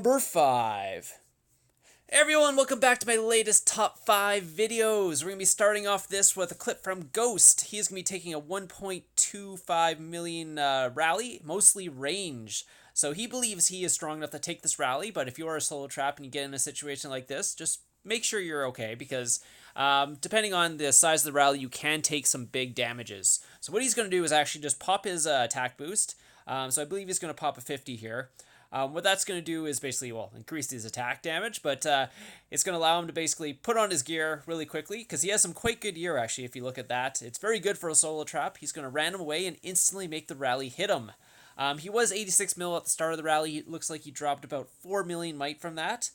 Number 5. Hey everyone, welcome back to my latest top 5 videos. We're going to be starting off this with a clip from Ghost. He's going to be taking a 1.25 million rally, mostly range. So he believes he is strong enough to take this rally, but if you are a solo trap and you get in a situation like this, just make sure you're okay, because depending on the size of the rally, you can take some big damages. So what he's going to do is actually just pop his attack boost. So I believe he's going to pop a 50 here. What that's going to do is basically, well, increase his attack damage, but it's going to allow him to basically put on his gear really quickly, because he has some quite good gear, actually, if you look at that. It's very good for a solo trap. He's going to random away and instantly make the rally hit him. He was 86 mil at the start of the rally. It looks like he dropped about 4 million might from that.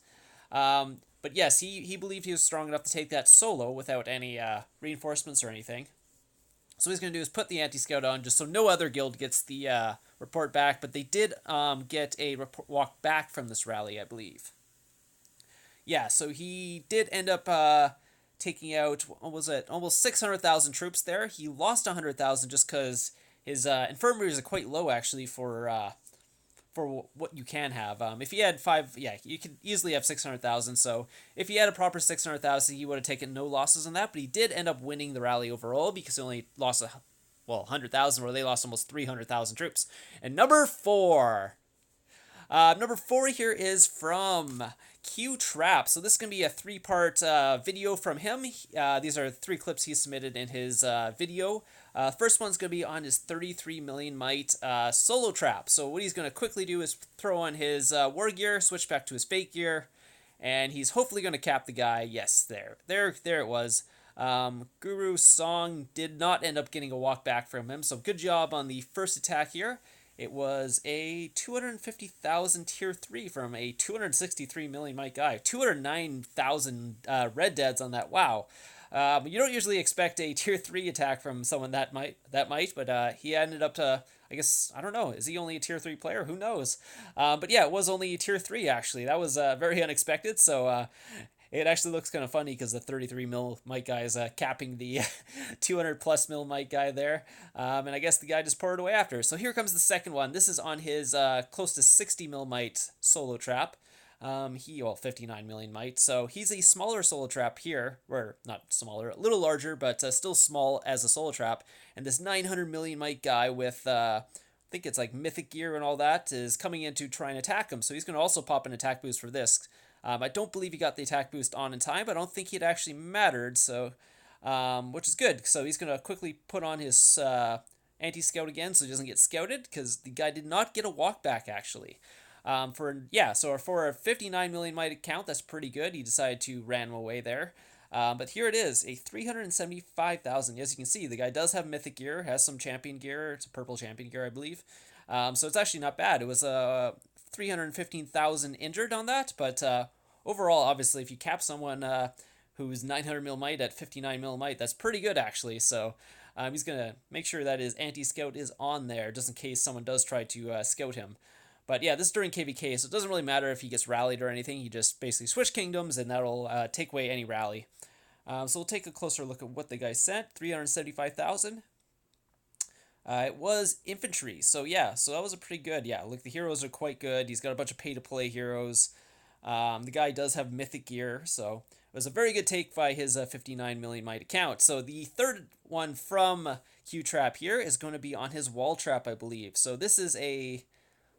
But yes, he believed he was strong enough to take that solo without any reinforcements or anything. So what he's going to do is put the anti-scout on just so no other guild gets the report back. But they did get a walk back from this rally, I believe. Yeah, so he did end up taking out, what was it, almost 600,000 troops there. He lost 100,000 just because his infirmaries are quite low, actually, for what you can have. If he had 5, yeah, you could easily have 600,000. So if he had a proper 600,000, he would have taken no losses on that. But he did end up winning the rally overall, because he only lost 100,000, where they lost almost 300,000 troops. And number 4. Number 4 here is from QTraps. So this is going to be a 3-part video from him. These are 3 clips he submitted in his video. First one's going to be on his 33 million might solo trap. So what he's going to quickly do is throw on his war gear, switch back to his fake gear, and he's hopefully going to cap the guy. Yes, there it was. Guru's Song did not end up getting a walk back from him, so good job on the first attack here. It was a 250,000 tier 3 from a 263 million might guy. 209,000 red deads on that. Wow. You don't usually expect a tier 3 attack from someone that might, but he ended up to, I guess, I don't know, is he only a tier 3 player? Who knows? But yeah, it was only tier 3, actually. That was very unexpected, so it actually looks kind of funny, because the 33 mil might guy is capping the 200 plus mil might guy there. And I guess the guy just poured away after. So here comes the second one. This is on his close to 60 mil might solo trap. 59 million might. So he's a smaller solo trap here, or not smaller, a little larger, but still small as a solo trap. And this 900 million might guy with, I think it's like mythic gear and all that, is coming in to try and attack him. So he's going to also pop an attack boost for this. I don't believe he got the attack boost on in time, but I don't think it actually mattered, so which is good. So he's going to quickly put on his anti-scout again so he doesn't get scouted, because the guy did not get a walk back, actually. So for a 59 million might account, that's pretty good. He decided to ran away there. But here it is, a 375,000. As you can see, the guy does have mythic gear, has some champion gear. It's a purple champion gear, I believe. So it's actually not bad. It was 315,000 injured on that, but overall, obviously, if you cap someone who's 900 mil might at 59 mil might, that's pretty good, actually. So he's going to make sure that his anti-scout is on there, just in case someone does try to scout him. But yeah, this is during KVK, so it doesn't really matter if he gets rallied or anything. You just basically switch kingdoms, and that'll take away any rally. So we'll take a closer look at what the guy sent. 375,000. It was infantry, so yeah, so that was a pretty good, yeah, look, the heroes are quite good. He's got a bunch of pay-to-play heroes. The guy does have mythic gear, so it was a very good take by his 59 million might account. So the third one from QTrap here is going to be on his wall trap, I believe. So this is a,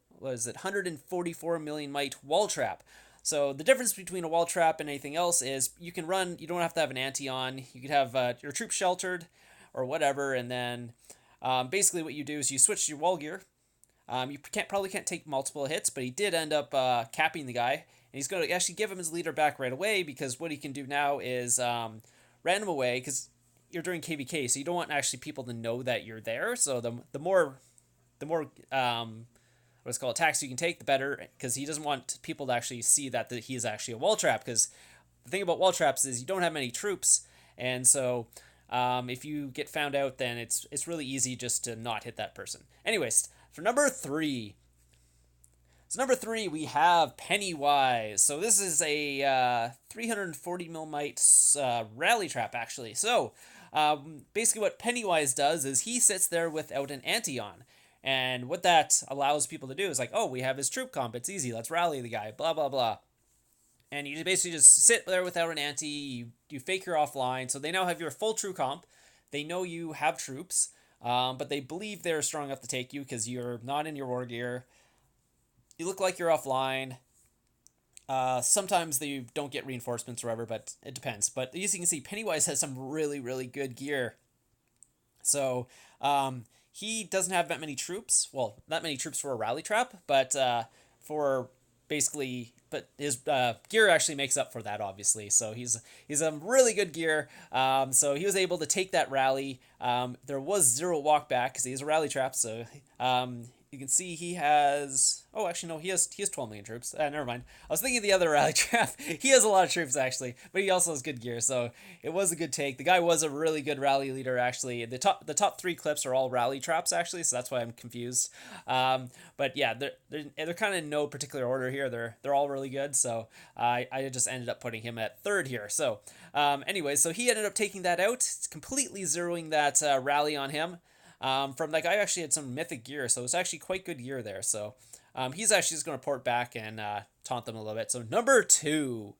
what is it, 144 million might wall trap. So the difference between a wall trap and anything else is you can run, you don't have to have an anti on, you could have your troops sheltered or whatever, and then basically what you do is you switch your wall gear. You probably can't take multiple hits, but he did end up capping the guy. And he's going to actually give him his leader back right away, because what he can do now is random away, because you're doing KVK, so you don't want actually people to know that you're there. So the more what's called attacks you can take, the better, because he doesn't want people to actually see that he is actually a wall trap. Because the thing about wall traps is you don't have many troops, and so if you get found out, then it's really easy just to not hit that person. Anyways, for number 3. So number 3, we have Pennywise. So this is a 340 mil might rally trap, actually. So basically what Pennywise does is he sits there without an anti on. And what that allows people to do is like, oh, we have his troop comp. It's easy. Let's rally the guy. Blah, blah, blah. And you basically just sit there without an ante. You fake your offline. So they now have your full troop comp. They know you have troops, but they believe they're strong enough to take you because you're not in your war gear. You look like you're offline. Sometimes they don't get reinforcements or whatever, but it depends. But as you can see, Pennywise has some really, really good gear. So he doesn't have that many troops. Well, not many troops for a rally trap, but for basically, but his gear actually makes up for that, obviously. So he's a really good gear. So he was able to take that rally. There was 0 walk back because he's a rally trap. So you can see he has. Oh, actually no, he has 12 million troops. Never mind. I was thinking of the other rally trap. He has a lot of troops actually, but he also has good gear. So it was a good take. The guy was a really good rally leader actually. The top 3 clips are all rally traps actually, so that's why I'm confused. But yeah, they're kind of in no particular order here. They're all really good. So I just ended up putting him at 3rd here. So anyway, so he ended up taking that out, completely zeroing that rally on him. From that guy actually had some mythic gear, so it's actually quite good gear there. So he's actually just going to port back and taunt them a little bit. So number two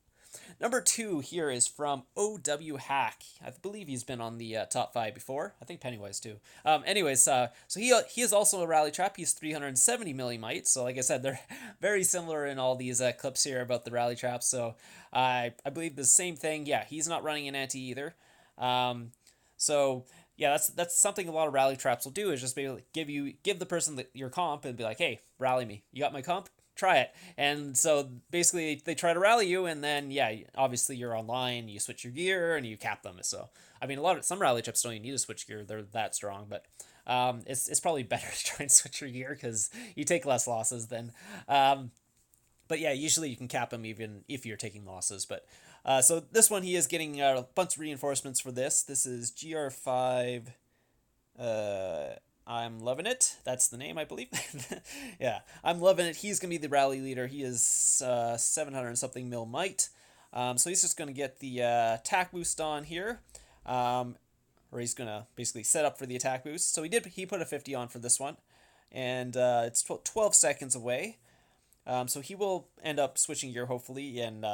here is from OW Hack. I believe he's been on the top 5 before. I think Pennywise too. Anyways, so he is also a rally trap. He's 370 millimites. So like I said, they're very similar in all these clips here about the rally traps. So I believe the same thing. Yeah, he's not running an anti either. So yeah, that's something a lot of rally traps will do, is just be able to give the person your comp and be like, hey, rally me. You got my comp? Try it. And so basically they try to rally you, and then yeah, obviously you're online, you switch your gear and you cap them. So I mean, some rally traps don't even need to switch gear, they're that strong, but it's probably better to try and switch your gear because you take less losses then. But yeah, usually you can cap them even if you're taking losses. But so this one, he is getting a bunch of reinforcements for this. This is GR5. I'm loving it. That's the name, I believe. Yeah, I'm loving it. He's going to be the rally leader. He is 700 and something mil might. So he's just going to get the attack boost on here. Or he's going to basically set up for the attack boost. So he put a 50 on for this one. And it's 12 seconds away. So he will end up switching gear, hopefully, and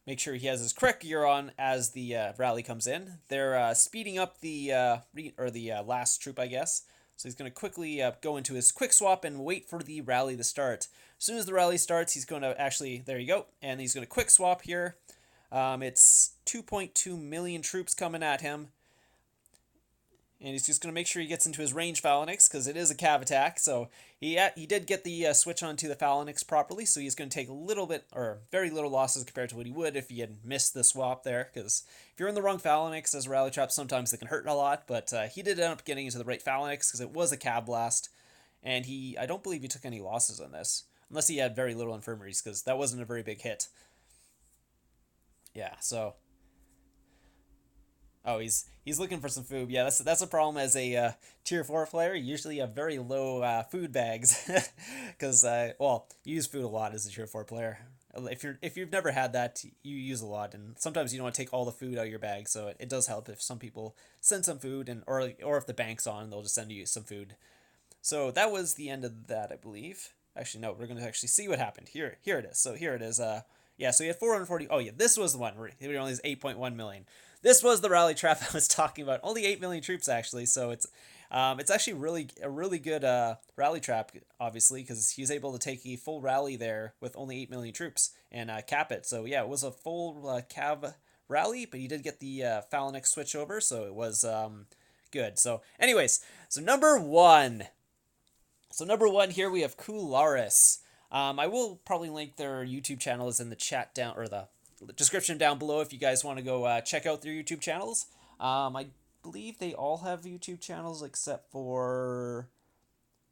make sure he has his correct gear on as the rally comes in. They're speeding up the last troop, I guess. So he's going to quickly go into his quick swap and wait for the rally to start. As soon as the rally starts, he's going to actually, there you go, and he's going to quick swap here. It's 2.2 million troops coming at him. And he's just going to make sure he gets into his range phalanx, because it is a cav attack. So he did get the switch onto the phalanx properly, so he's going to take a little bit, or very little losses compared to what he would if he had missed the swap there. Because if you're in the wrong phalanx as a rally trap, sometimes they can hurt a lot. But he did end up getting into the right phalanx, because it was a cav blast. And I don't believe he took any losses on this, unless he had very little infirmaries, because that wasn't a very big hit. Yeah, so... Oh, he's looking for some food. Yeah, that's a problem as a tier 4 player. You usually have very low food bags because well, you use food a lot as a tier 4 player. If you've never had that, you use a lot, and sometimes you don't want to take all the food out of your bag. So it does help if some people send some food, and or if the bank's on, they'll just send you some food. So that was the end of that, I believe. Actually, no, we're gonna actually see what happened. Here it is. So here it is. Yeah, so he had 440. Oh yeah, this was the one where he only has 8.1 million. This was the rally trap I was talking about. Only 8 million troops actually, so it's actually a really good rally trap, obviously, because he was able to take a full rally there with only 8 million troops and cap it. So yeah, it was a full cav rally, but he did get the phalanx switch over, so it was good. So anyways, so number one here we have QLaris. I will probably link their YouTube channels in the chat down, or the description down below, if you guys want to go check out their YouTube channels. I believe they all have YouTube channels except for,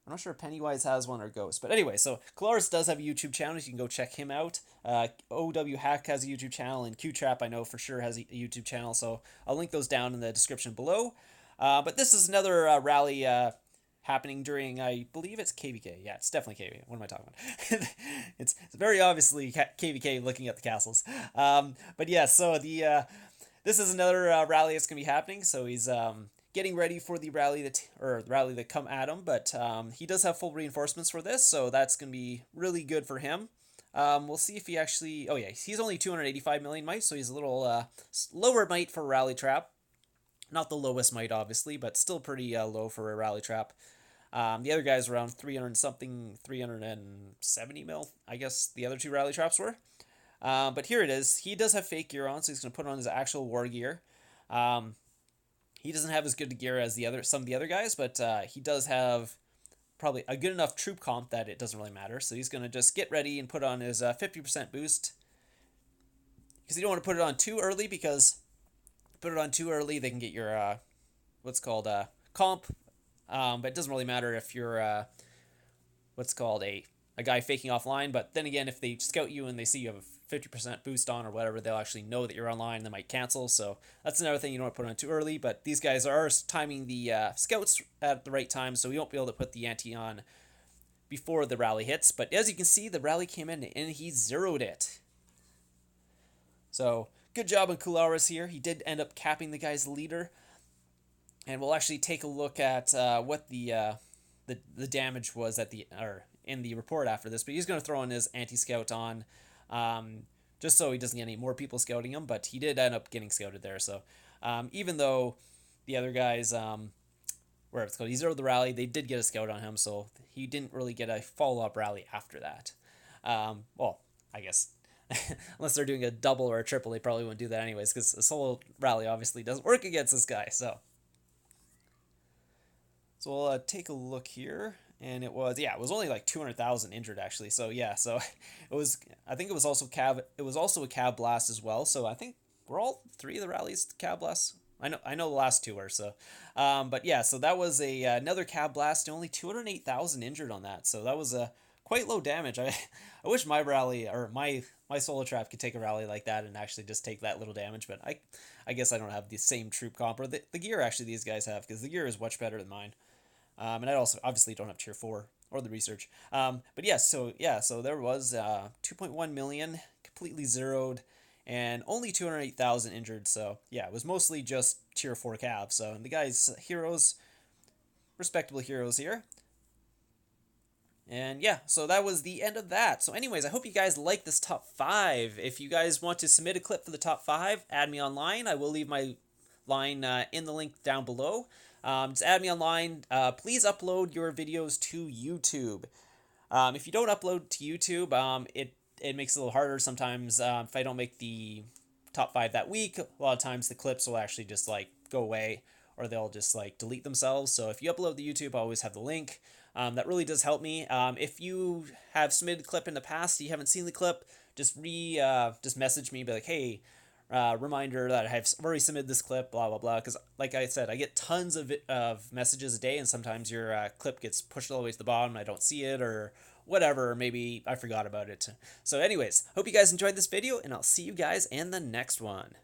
I'm not sure if Pennywise has one or Ghost. But anyway, so QLaris does have a YouTube channel. You can go check him out. OW Hack has a YouTube channel, and QTrap I know for sure has a YouTube channel. So I'll link those down in the description below. But this is another rally happening during, I believe it's KVK. Yeah, it's definitely KVK. What am I talking about? it's very obviously KVK looking at the castles. But yeah, so this is another rally that's going to be happening. So he's getting ready for the rally that come at him, but he does have full reinforcements for this, so that's going to be really good for him. We'll see if he actually... Oh yeah, he's only 285 million might, so he's a little lower might for a rally trap. Not the lowest might, obviously, but still pretty low for a rally trap. The other guy's around 370 mil, I guess the other two rally traps were. But here it is. He does have fake gear on, so he's going to put on his actual war gear. He doesn't have as good a gear as some of the other guys, but he does have probably a good enough troop comp that it doesn't really matter. So he's going to just get ready and put on his 50% boost. Because you don't want to put it on too early, because put it on too early, they can get your what's called comp. But it doesn't really matter if you're what's called a guy faking offline. But then again, if they scout you and they see you have a 50% boost on or whatever, they'll actually know that you're online. They might cancel. So that's another thing you don't want to put on too early. But these guys are timing the scouts at the right time, so we won't be able to put the ante on before the rally hits. But as you can see, the rally came in and he zeroed it. So good job on CoolErris here. He did end up capping the guy's leader. And we'll actually take a look at what the damage was in the report after this. But he's going to throw in his anti-scout on, just so he doesn't get any more people scouting him. But he did end up getting scouted there. So even though the other guys, whatever it's called, he zeroed the rally, they did get a scout on him. So he didn't really get a follow-up rally after that. Well, I guess unless they're doing a double or a triple, they probably wouldn't do that anyways, because a solo rally obviously doesn't work against this guy. So we'll take a look here, and it was only like 200,000 injured actually. So yeah, so it was. I think it was also cav. It was also a cav blast as well. So I think we're all three of the rallies cav blasts. I know the last two were so. But yeah, so that was another cav blast. Only 208,000 injured on that. So that was a quite low damage. I wish my rally or my solo trap could take a rally like that and actually just take that little damage. But I guess I don't have the same troop comp or the gear actually these guys have, because the gear is much better than mine. And I also obviously don't have tier 4 or the research. But yes, so there was 2.1 million completely zeroed and only 208,000 injured. So yeah, it was mostly just tier 4 cav. So and the guys heroes, respectable heroes here. And yeah, so that was the end of that. So anyways, I hope you guys like this top 5. If you guys want to submit a clip for the top 5, add me online. I will leave my line in the link down below. Just add me online. Please upload your videos to YouTube. If you don't upload to YouTube, it makes it a little harder sometimes. If I don't make the top 5 that week, a lot of times the clips will actually just like go away, or they'll just like delete themselves. So if you upload the YouTube, I always have the link. That really does help me. If you have submitted a clip in the past, you haven't seen the clip, just message me, be like, hey, reminder that I have already submitted this clip, blah blah blah. Because like I said, I get tons of messages a day, and sometimes your clip gets pushed all the way to the bottom and I don't see it, or whatever, or maybe I forgot about it. So anyways, hope you guys enjoyed this video, and I'll see you guys in the next one.